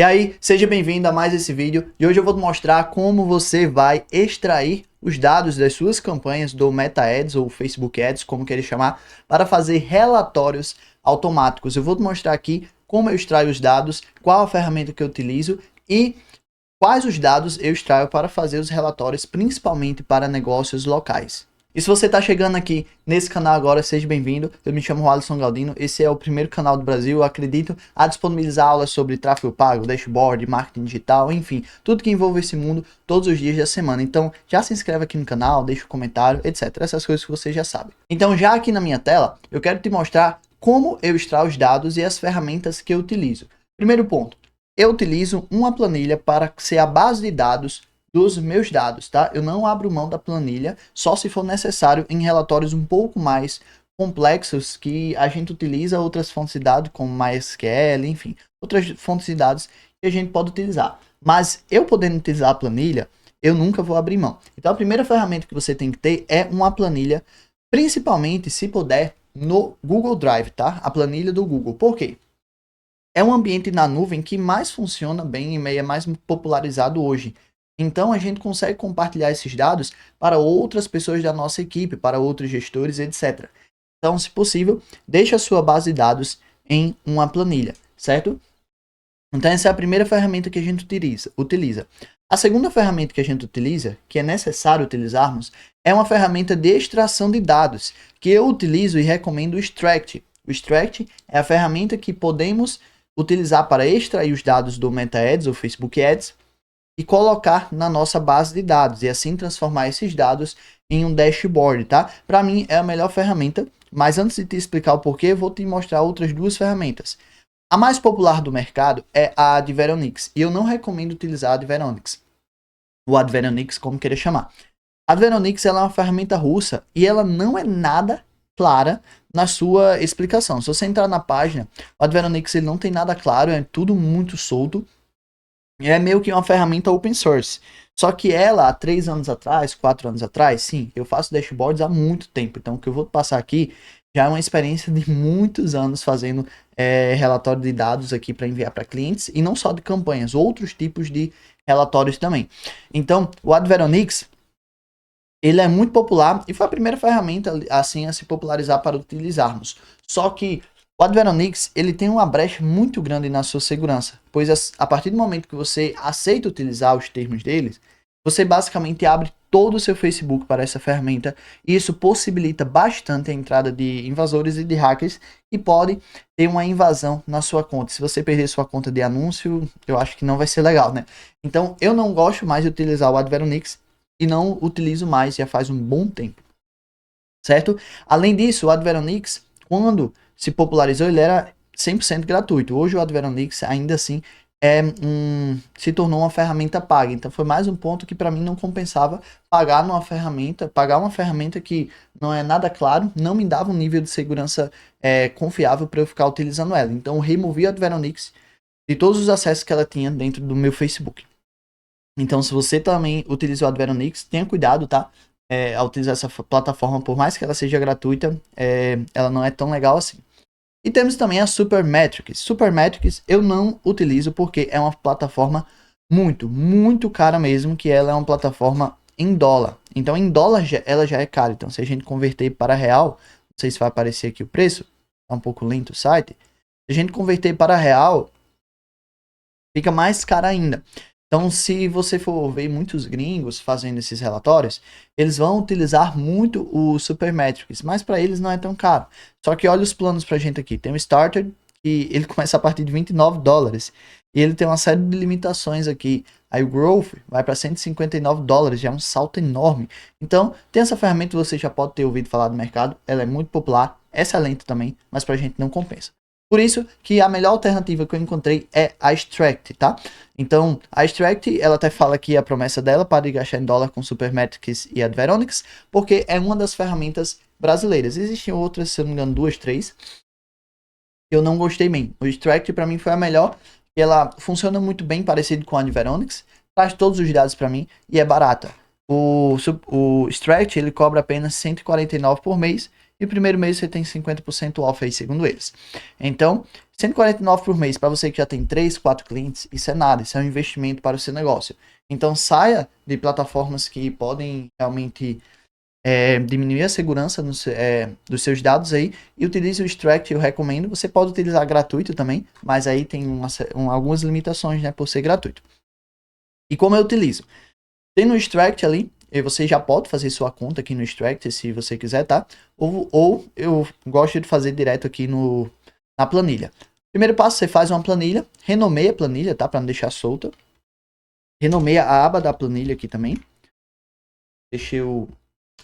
E aí, seja bem-vindo a mais esse vídeo e hoje eu vou te mostrar como você vai extrair os dados das suas campanhas do Meta Ads ou Facebook Ads, como querer chamar, para fazer relatórios automáticos. Eu vou te mostrar aqui como eu extraio os dados, qual a ferramenta que eu utilizo e quais os dados eu extraio para fazer os relatórios, principalmente para negócios locais. E se você está chegando aqui nesse canal agora, seja bem-vindo. Eu me chamo Alisson Galdino, esse é o primeiro canal do Brasil, eu acredito, a disponibilizar aulas sobre tráfego pago, dashboard, marketing digital, enfim, tudo que envolve esse mundo todos os dias da semana. Então já se inscreve aqui no canal, deixa um comentário, etc. Essas coisas que você já sabe. Então já aqui na minha tela, eu quero te mostrar como eu extraio os dados e as ferramentas que eu utilizo. Primeiro ponto, eu utilizo uma planilha para ser a base de dados dos meus dados, tá? Eu não abro mão da planilha, só se for necessário em relatórios um pouco mais complexos que a gente utiliza outras fontes de dados como MySQL, enfim, outras fontes de dados que a gente pode utilizar. Mas eu podendo utilizar a planilha, eu nunca vou abrir mão. Então a primeira ferramenta que você tem que ter é uma planilha, principalmente se puder no Google Drive, tá? A planilha do Google. Por quê? É um ambiente na nuvem que mais funciona bem e é mais popularizado hoje. Então a gente consegue compartilhar esses dados para outras pessoas da nossa equipe, para outros gestores, etc. Então, se possível, deixe a sua base de dados em uma planilha, certo? Então essa é a primeira ferramenta que a gente utiliza. A segunda ferramenta que a gente utiliza, que é necessário utilizarmos, é uma ferramenta de extração de dados, que eu utilizo e recomendo o Extract. O Extract é a ferramenta que podemos utilizar para extrair os dados do Meta Ads ou Facebook Ads e colocar na nossa base de dados e assim transformar esses dados em um dashboard, tá? Para mim é a melhor ferramenta, mas antes de te explicar o porquê, eu vou te mostrar outras duas ferramentas. A mais popular do mercado é a Adveronix e eu não recomendo utilizar a Adveronix, ou Adveronix, como queira chamar. A Adveronix ela é uma ferramenta russa e ela não é nada clara na sua explicação. Se você entrar na página, o Adveronix ele não tem nada claro, é tudo muito solto. É meio que uma ferramenta open source. Só que ela, há 3 anos atrás, 4 anos atrás, sim, eu faço dashboards há muito tempo. Então, o que eu vou passar aqui já é uma experiência de muitos anos fazendo relatório de dados aqui para enviar para clientes. E não só de campanhas, outros tipos de relatórios também. Então, o Adveronix, ele é muito popular e foi a primeira ferramenta assim a se popularizar para utilizarmos. Só que o Adveronix ele tem uma brecha muito grande na sua segurança, pois a partir do momento que você aceita utilizar os termos deles, você basicamente abre todo o seu Facebook para essa ferramenta e isso possibilita bastante a entrada de invasores e de hackers e pode ter uma invasão na sua conta. Se você perder sua conta de anúncio, eu acho que não vai ser legal, né? Então eu não gosto mais de utilizar o Adveronix e não utilizo mais já faz um bom tempo, certo? Além disso, o Adveronix, quando se popularizou, ele era 100% gratuito. Hoje o Adveronix ainda assim se tornou uma ferramenta paga. Então foi mais um ponto que para mim não compensava pagar uma ferramenta que não é nada claro, não me dava um nível de segurança confiável para eu ficar utilizando ela. Então eu removi o Adveronix de todos os acessos que ela tinha dentro do meu Facebook. Então se você também utiliza o Adveronix, tenha cuidado, tá? Ao utilizar essa plataforma, por mais que ela seja gratuita, ela não é tão legal assim. E temos também a Supermetrics. Supermetrics eu não utilizo porque é uma plataforma muito cara mesmo, que ela é uma plataforma em dólar. Então em dólar ela já é cara. Então se a gente converter para real, não sei se vai aparecer aqui o preço, tá um pouco lento o site. Se a gente converter para real, fica mais cara ainda. Então, se você for ver muitos gringos fazendo esses relatórios, eles vão utilizar muito o Supermetrics, mas para eles não é tão caro. Só que olha os planos para a gente aqui. Tem o Starter, que ele começa a partir de $29. E ele tem uma série de limitações aqui. Aí o Growth vai para $159, já é um salto enorme. Então, tem essa ferramenta, você já pode ter ouvido falar do mercado. Ela é muito popular, excelente também, mas para a gente não compensa. Por isso que a melhor alternativa que eu encontrei é a Extract, tá? Então, a Extract, ela até fala aqui a promessa dela para de gastar em dólar com Supermetrics e Adveronix, porque é uma das ferramentas brasileiras. Existem outras, se eu não me engano, 2, 3. Eu não gostei bem. O Extract para mim foi a melhor, e ela funciona muito bem parecido com a Adveronix, traz todos os dados para mim e é barata. O Extract, ele cobra apenas R$149 por mês, e o primeiro mês você tem 50% off aí, segundo eles. Então, 149 por mês para você que já tem 3, 4 clientes, isso é nada, isso é um investimento para o seu negócio. Então, saia de plataformas que podem realmente diminuir a segurança dos seus dados aí e utilize o Extract, eu recomendo. Você pode utilizar gratuito também, mas aí tem algumas limitações, né, por ser gratuito. E como eu utilizo? Tem no Extract ali, e você já pode fazer sua conta aqui no Extract se você quiser, tá? Ou eu gosto de fazer direto aqui na planilha. Primeiro passo, você faz uma planilha, renomeia a planilha, tá? Para não deixar solta. Renomeia a aba da planilha aqui também. Deixa eu...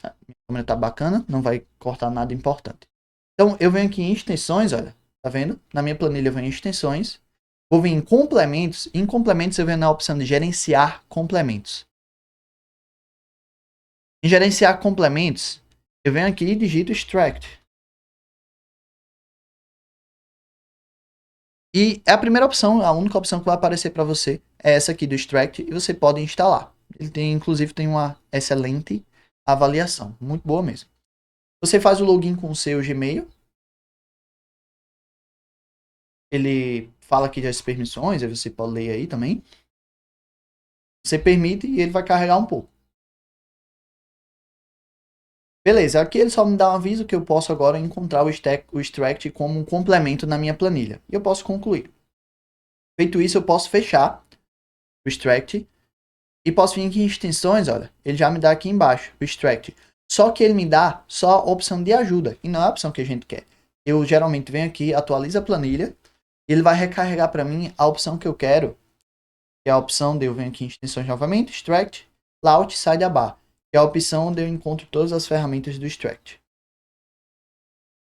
Minha câmera tá bacana, não vai cortar nada importante. Então, eu venho aqui em extensões, olha, tá vendo? Na minha planilha eu venho em extensões. Vou vir em complementos. Em complementos eu venho na opção de gerenciar complementos. Em gerenciar complementos, eu venho aqui e digito extract. E a primeira opção, a única opção que vai aparecer para você é essa aqui do extract e você pode instalar. Ele tem, inclusive, tem uma excelente avaliação, muito boa mesmo. Você faz o login com o seu Gmail. Ele fala aqui das permissões, aí você pode ler aí também. Você permite e ele vai carregar um pouco. Beleza, aqui ele só me dá um aviso que eu posso agora encontrar o extract como um complemento na minha planilha. E eu posso concluir. Feito isso, eu posso fechar o extract e posso vir aqui em extensões, olha, ele já me dá aqui embaixo o extract. Só que ele me dá só a opção de ajuda e não é a opção que a gente quer. Eu geralmente venho aqui, atualizo a planilha e ele vai recarregar para mim a opção que eu quero, que é a opção de eu venho aqui em extensões novamente, extract, layout, sidebar, que é a opção onde eu encontro todas as ferramentas do extract.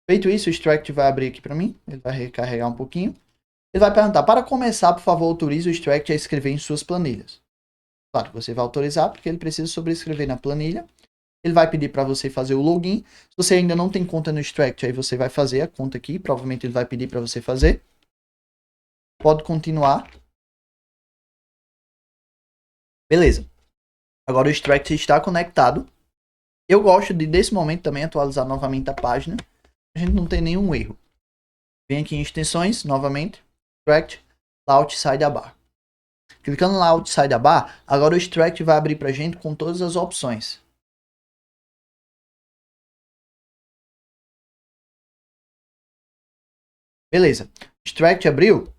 Feito isso, o extract vai abrir aqui para mim, ele vai recarregar um pouquinho. Ele vai perguntar, para começar, por favor, autorize o extract a escrever em suas planilhas. Claro, você vai autorizar porque ele precisa sobrescrever na planilha. Ele vai pedir para você fazer o login. Se você ainda não tem conta no extract, aí você vai fazer a conta aqui. Provavelmente ele vai pedir para você fazer. Pode continuar. Beleza. Agora o extract está conectado. Eu gosto de, desse momento, também atualizar novamente a página. A gente não tem nenhum erro. Vem aqui em extensões, novamente. Extract, layout, sidebar. Clicando lá no sidebar, agora o extract vai abrir pra gente com todas as opções. Beleza. Extract abriu.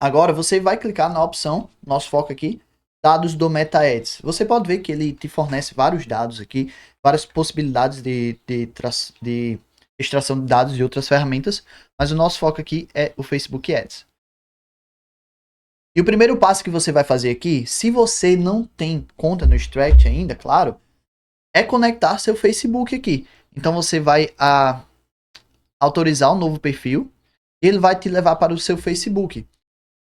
Agora você vai clicar na opção, nosso foco aqui, dados do MetaEds. Você pode ver que ele te fornece vários dados aqui, várias possibilidades de extração de dados de outras ferramentas, mas o nosso foco aqui é o Facebook Ads. E o primeiro passo que você vai fazer aqui, se você não tem conta no Extract ainda, claro, é conectar seu Facebook aqui. Então você vai autorizar um novo perfil e ele vai te levar para o seu Facebook.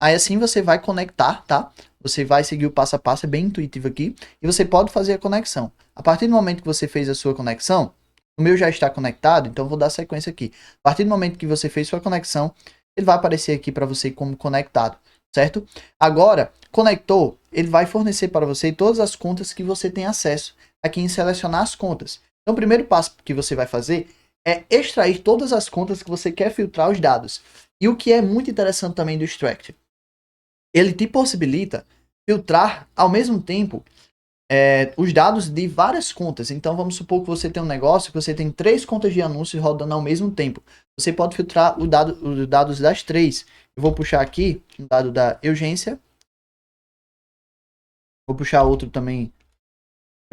Aí assim você vai conectar, tá? Você vai seguir o passo a passo, é bem intuitivo aqui, e você pode fazer a conexão. A partir do momento que você fez a sua conexão, o meu já está conectado, então vou dar sequência aqui. A partir do momento que você fez sua conexão, ele vai aparecer aqui para você como conectado, certo? Agora, conectou, ele vai fornecer para você todas as contas que você tem acesso aqui em selecionar as contas. Então o primeiro passo que você vai fazer é extrair todas as contas que você quer filtrar os dados. E o que é muito interessante também do Extract, ele te possibilita filtrar ao mesmo tempo os dados de várias contas. Então vamos supor que você tem um negócio que você tem 3 contas de anúncios rodando ao mesmo tempo. Você pode filtrar os dados das 3. Eu vou puxar aqui um dado da Urgência. Vou puxar outro também.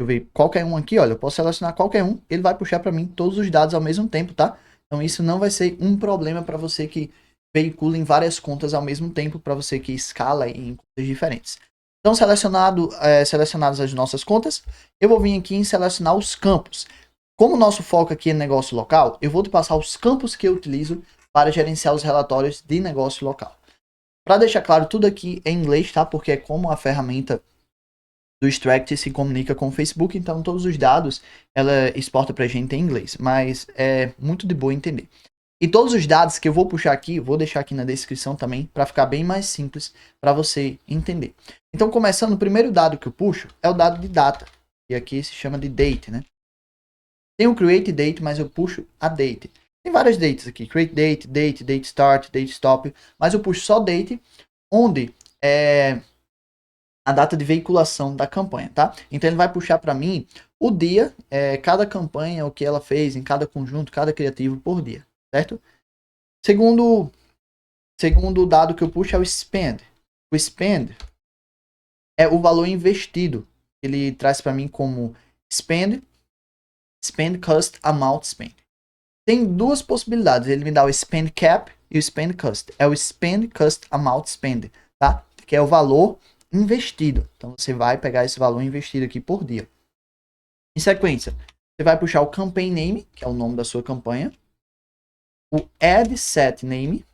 Deixa eu ver qualquer um aqui, olha, eu posso selecionar qualquer um, ele vai puxar para mim todos os dados ao mesmo tempo, tá? Então isso não vai ser um problema para você que veicula em várias contas ao mesmo tempo, para você que escala em contas diferentes. Então selecionadas as nossas contas, eu vou vir aqui em selecionar os campos. Como o nosso foco aqui é negócio local, eu vou te passar os campos que eu utilizo para gerenciar os relatórios de negócio local. Para deixar claro, tudo aqui é em inglês, tá? Porque é como a ferramenta do Extract se comunica com o Facebook, então todos os dados ela exporta pra gente em inglês, mas é muito de boa entender. E todos os dados que eu vou puxar aqui, vou deixar aqui na descrição também, para ficar bem mais simples para você entender. Então, começando, o primeiro dado que eu puxo é o dado de data, e aqui se chama de date, né? Tem o create date, mas eu puxo a date. Tem várias dates aqui, create date, date start, date stop, mas eu puxo só date, onde é a data de veiculação da campanha, tá? Então ele vai puxar para mim o dia, cada campanha, o que ela fez em cada conjunto, cada criativo por dia, certo? Segundo dado que eu puxo é o spend. O spend é o valor investido. Ele traz para mim como spend cost, amount spent. Tem duas possibilidades. Ele me dá o spend cap e o spend cost. É o spend cost amount spend, tá? Que é o valor investido. Então você vai pegar esse valor investido aqui por dia. Em sequência, você vai puxar o campaign name, que é o nome da sua campanha. O ad set name,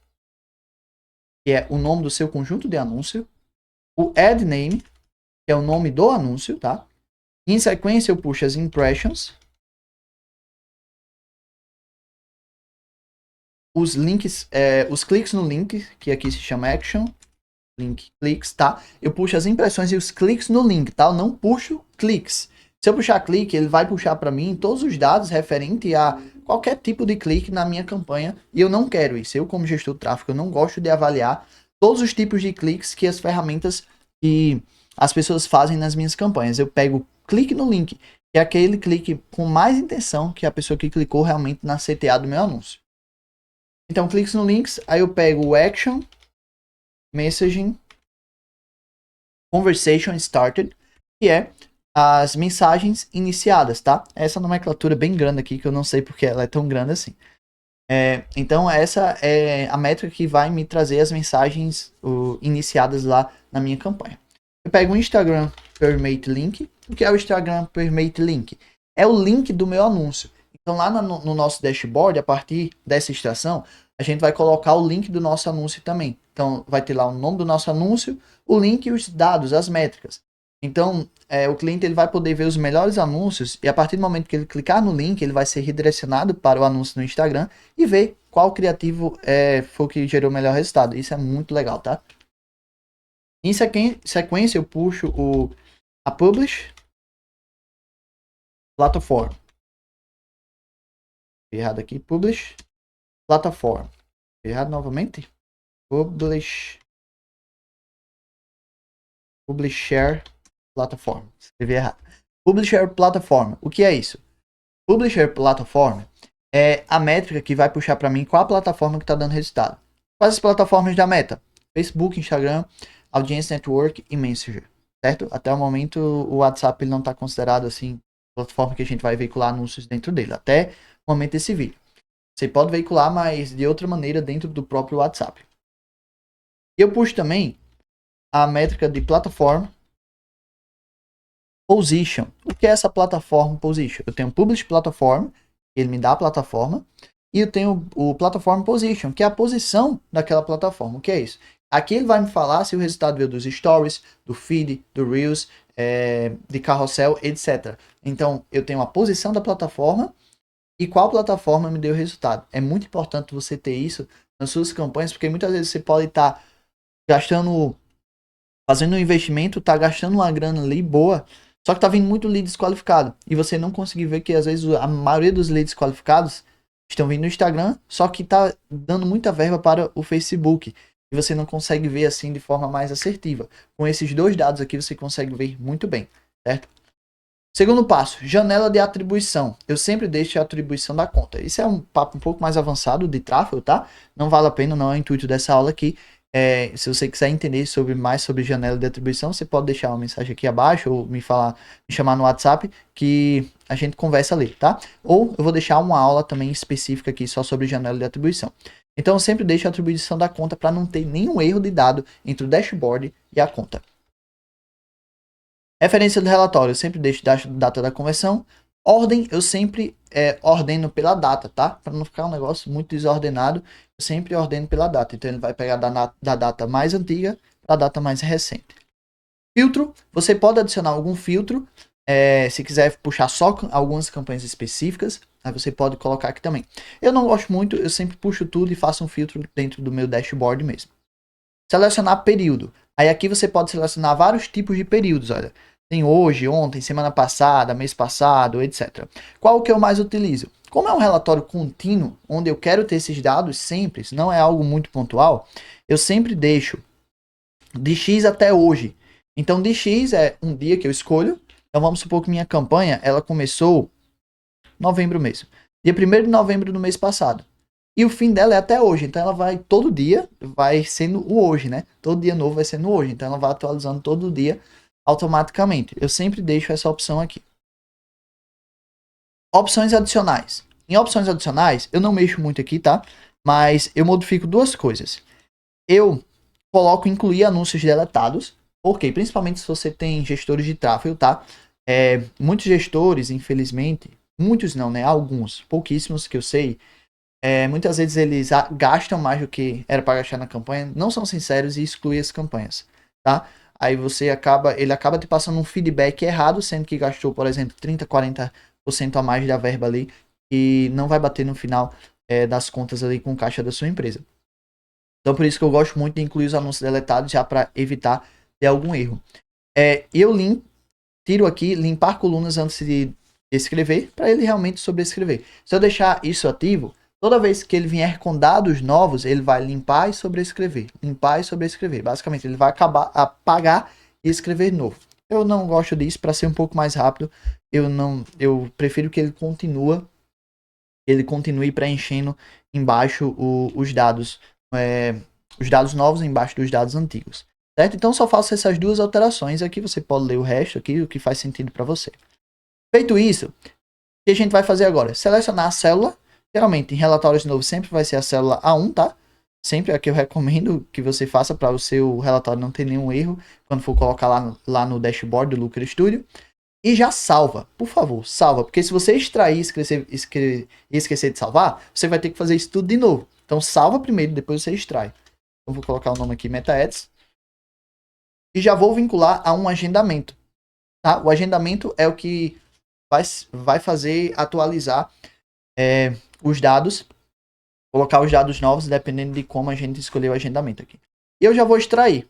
que é o nome do seu conjunto de anúncio. O ad name, que é o nome do anúncio, tá? E em sequência eu puxo as impressions. Os links, os cliques no link, que aqui se chama action, link cliques, tá? Eu puxo as impressões e os cliques no link, tá? Eu não puxo cliques. Se eu puxar clique, ele vai puxar para mim todos os dados referente a qualquer tipo de clique na minha campanha, e eu não quero isso. Eu, como gestor de tráfego, eu não gosto de avaliar todos os tipos de cliques que as ferramentas que as pessoas fazem nas minhas campanhas. Eu pego clique no link, que é aquele clique com mais intenção que a pessoa que clicou realmente na CTA do meu anúncio. Então, clique no links, aí eu pego o action, messaging, conversation started, que é as mensagens iniciadas, tá? Essa nomenclatura bem grande aqui, que eu não sei porque ela é tão grande assim. Então, essa é a métrica que vai me trazer as mensagens iniciadas lá na minha campanha. Eu pego o Instagram Permate Link. O que é o Instagram Permate Link? É o link do meu anúncio. Então, lá no nosso dashboard, a partir dessa extração, a gente vai colocar o link do nosso anúncio também. Então, vai ter lá o nome do nosso anúncio, o link e os dados, as métricas. Então, o cliente ele vai poder ver os melhores anúncios e a partir do momento que ele clicar no link, ele vai ser redirecionado para o anúncio no Instagram e ver qual criativo foi o que gerou o melhor resultado. Isso é muito legal, tá? Em sequência, eu puxo a Publish Platform. Errado aqui, Publish Platform. Errado novamente. Publisher Platform. Escrevi errado. Publisher Platform. O que é isso? Publisher Platform é a métrica que vai puxar para mim qual a plataforma que está dando resultado. Quais as plataformas da Meta? Facebook, Instagram, Audience Network e Messenger. Certo? Até o momento o WhatsApp ele não está considerado assim plataforma que a gente vai veicular anúncios dentro dele. Até o momento desse vídeo. Você pode veicular, mas de outra maneira dentro do próprio WhatsApp. E eu puxo também a métrica de plataforma Position. O que é essa plataforma Position? Eu tenho o Publish Platform, ele me dá a plataforma, e eu tenho o Platform Position, que é a posição daquela plataforma. O que é isso? Aqui ele vai me falar se o resultado veio dos Stories, do Feed, do Reels, de Carrossel, etc. Então, eu tenho a posição da plataforma e qual plataforma me deu o resultado. É muito importante você ter isso nas suas campanhas, porque muitas vezes você pode estar fazendo um investimento, tá gastando uma grana ali boa, só que tá vindo muito lead desqualificado. E você não conseguir ver que às vezes a maioria dos leads qualificados estão vindo no Instagram, só que tá dando muita verba para o Facebook. E você não consegue ver assim de forma mais assertiva. Com esses dois dados aqui você consegue ver muito bem, certo? Segundo passo, janela de atribuição. Eu sempre deixo a atribuição da conta. Isso é um papo um pouco mais avançado de tráfego, tá? Não vale a pena, não é o intuito dessa aula aqui. Se você quiser entender mais sobre janela de atribuição, você pode deixar uma mensagem aqui abaixo ou me chamar no WhatsApp que a gente conversa ali, tá? Ou eu vou deixar uma aula também específica aqui só sobre janela de atribuição. Então eu sempre deixo a atribuição da conta para não ter nenhum erro de dado entre o dashboard e a conta. Referência do relatório, eu sempre deixo data da conversão. Ordem, eu sempre ordeno pela data, tá? Para não ficar um negócio muito desordenado, eu sempre ordeno pela data. Então ele vai pegar da data mais antiga para a data mais recente. Filtro, você pode adicionar algum filtro. Se quiser puxar só algumas campanhas específicas, aí você pode colocar aqui também. Eu não gosto muito, eu sempre puxo tudo e faço um filtro dentro do meu dashboard mesmo. Selecionar período. Aí aqui você pode selecionar vários tipos de períodos, olha. Tem hoje, ontem, semana passada, mês passado, etc. Qual que eu mais utilizo? Como é um relatório contínuo, onde eu quero ter esses dados sempre, isso não é algo muito pontual, eu sempre deixo de X até hoje. Então, de X é um dia que eu escolho. Então, vamos supor que minha campanha, ela começou novembro mesmo. Dia 1º de novembro do mês passado. E o fim dela é até hoje. Então, ela vai todo dia, vai sendo o hoje, né? Todo dia novo vai sendo hoje. Então, ela vai atualizando todo dia automaticamente. Eu sempre deixo essa opção aqui. Opções adicionais. Em opções adicionais, eu não mexo muito aqui, tá? Mas eu modifico duas coisas. Eu coloco incluir anúncios deletados. Ok, principalmente se você tem gestores de tráfego, tá? Muitos gestores, infelizmente, muitos não, né? Alguns, pouquíssimos que eu sei, muitas vezes eles gastam mais do que era para gastar na campanha, não são sinceros e excluem as campanhas, tá? Aí ele acaba te passando um feedback errado, sendo que gastou, por exemplo, 30, 40% a mais da verba ali e não vai bater no final das contas ali com o caixa da sua empresa. Então por isso que eu gosto muito de incluir os anúncios deletados já para evitar ter algum erro. Eu tiro aqui limpar colunas antes de escrever para ele realmente sobrescrever. Se eu deixar isso ativo, toda vez que ele vier com dados novos, ele vai limpar e sobrescrever. Limpar e sobrescrever. Basicamente, ele vai apagar e escrever de novo. Eu não gosto disso, para ser um pouco mais rápido. Eu prefiro que ele continue preenchendo embaixo os dados novos embaixo dos dados antigos. Certo? Então só faço essas duas alterações aqui, você pode ler o resto aqui, o que faz sentido para você. Feito isso, o que a gente vai fazer agora? Selecionar a célula, geralmente em relatórios novos sempre vai ser a célula A1, tá? Sempre é a que eu recomendo que você faça para o seu relatório não ter nenhum erro quando for colocar lá no dashboard do Looker Studio. E já salva, por favor, salva, porque se você extrair e esquecer de salvar, você vai ter que fazer isso tudo de novo. Então salva primeiro, depois você extrai. Então vou colocar o nome aqui MetaAds. E já vou vincular a um agendamento. Tá? O agendamento é o que vai fazer atualizar os dados, colocar os dados novos, dependendo de como a gente escolheu o agendamento aqui. E eu já vou extraindo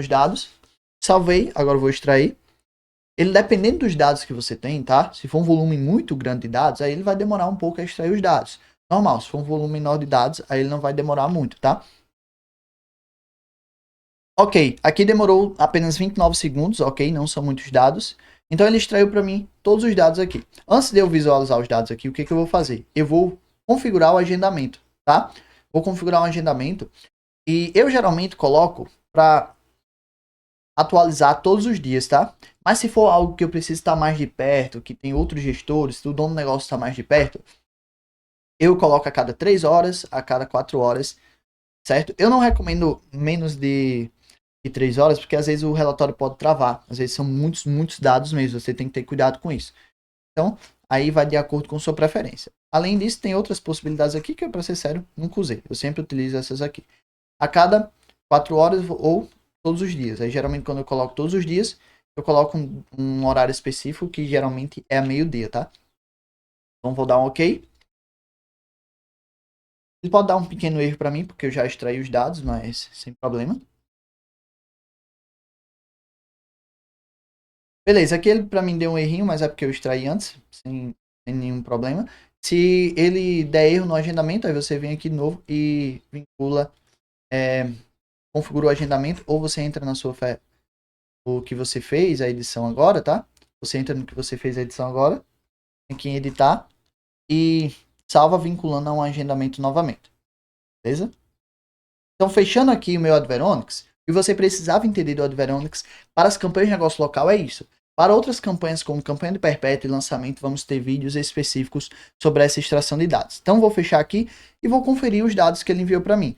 os dados, salvei, agora eu vou extrair. Ele, dependendo dos dados que você tem, tá? Se for um volume muito grande de dados, aí ele vai demorar um pouco a extrair os dados. Normal, se for um volume menor de dados, aí ele não vai demorar muito, tá? Ok, aqui demorou apenas 29 segundos, ok, não são muitos dados. Então ele extraiu para mim todos os dados aqui. Antes de eu visualizar os dados aqui, o que eu vou fazer? Eu vou configurar o agendamento, tá? Vou configurar um agendamento e eu geralmente coloco para atualizar todos os dias, tá? Mas se for algo que eu preciso estar mais de perto, que tem outros gestores, se o dono do negócio está mais de perto, eu coloco a cada 3 horas, a cada 4 horas, certo? Eu não recomendo menos de 3 horas, porque às vezes o relatório pode travar. Às vezes são muitos dados mesmo, você tem que ter cuidado com isso. Então, aí vai de acordo com sua preferência. Além disso, tem outras possibilidades aqui que, para ser sério, nunca usei. Eu sempre utilizo essas aqui. A cada 4 horas ou todos os dias. Aí, geralmente, quando eu coloco todos os dias, eu coloco um horário específico, que geralmente é a meio-dia, tá? Então, vou dar um OK. Ele pode dar um pequeno erro para mim, porque eu já extraí os dados, mas sem problema. Beleza, aqui ele para mim deu um errinho, mas é porque eu extraí antes, sem nenhum problema. Se ele der erro no agendamento, aí você vem aqui de novo e vincula, configura o agendamento, ou você entra na sua o que você fez, a edição agora, tá? Você entra no que você fez a edição agora, aqui em editar, e salva vinculando a um agendamento novamente. Beleza? Então, fechando aqui o meu Adveronics, e você precisava entender do Adveronics para as campanhas de negócio local é isso. Para outras campanhas, como campanha de perpétuo e lançamento, vamos ter vídeos específicos sobre essa extração de dados. Então, vou fechar aqui e vou conferir os dados que ele enviou para mim.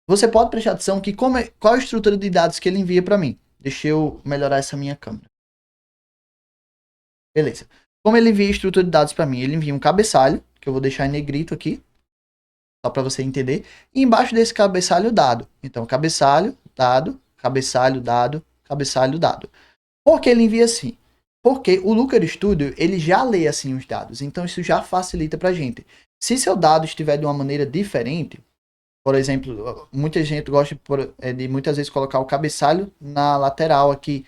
Você pode prestar atenção que qual é a estrutura de dados que ele envia para mim. Deixa eu melhorar essa minha câmera. Beleza. Como ele envia a estrutura de dados para mim? Ele envia um cabeçalho, que eu vou deixar em negrito aqui, só para você entender. E embaixo desse cabeçalho, dado. Então, cabeçalho, dado, cabeçalho, dado, cabeçalho, dado. Por que ele envia assim? Porque o Looker Studio, ele já lê assim os dados. Então, isso já facilita para a gente. Se seu dado estiver de uma maneira diferente, por exemplo, muita gente gosta de muitas vezes colocar o cabeçalho na lateral aqui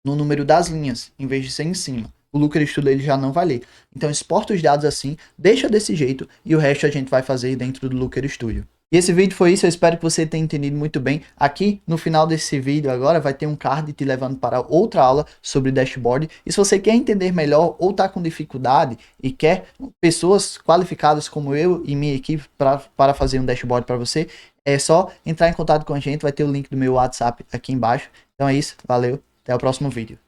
no número das linhas, em vez de ser em cima. O Looker Studio ele já não vai ler. Então exporta os dados assim, deixa desse jeito e o resto a gente vai fazer dentro do Looker Studio. E esse vídeo foi isso, eu espero que você tenha entendido muito bem. Aqui no final desse vídeo agora vai ter um card te levando para outra aula sobre dashboard. E se você quer entender melhor ou está com dificuldade e quer pessoas qualificadas como eu e minha equipe para fazer um dashboard para você, é só entrar em contato com a gente, vai ter o link do meu WhatsApp aqui embaixo. Então é isso, valeu, até o próximo vídeo.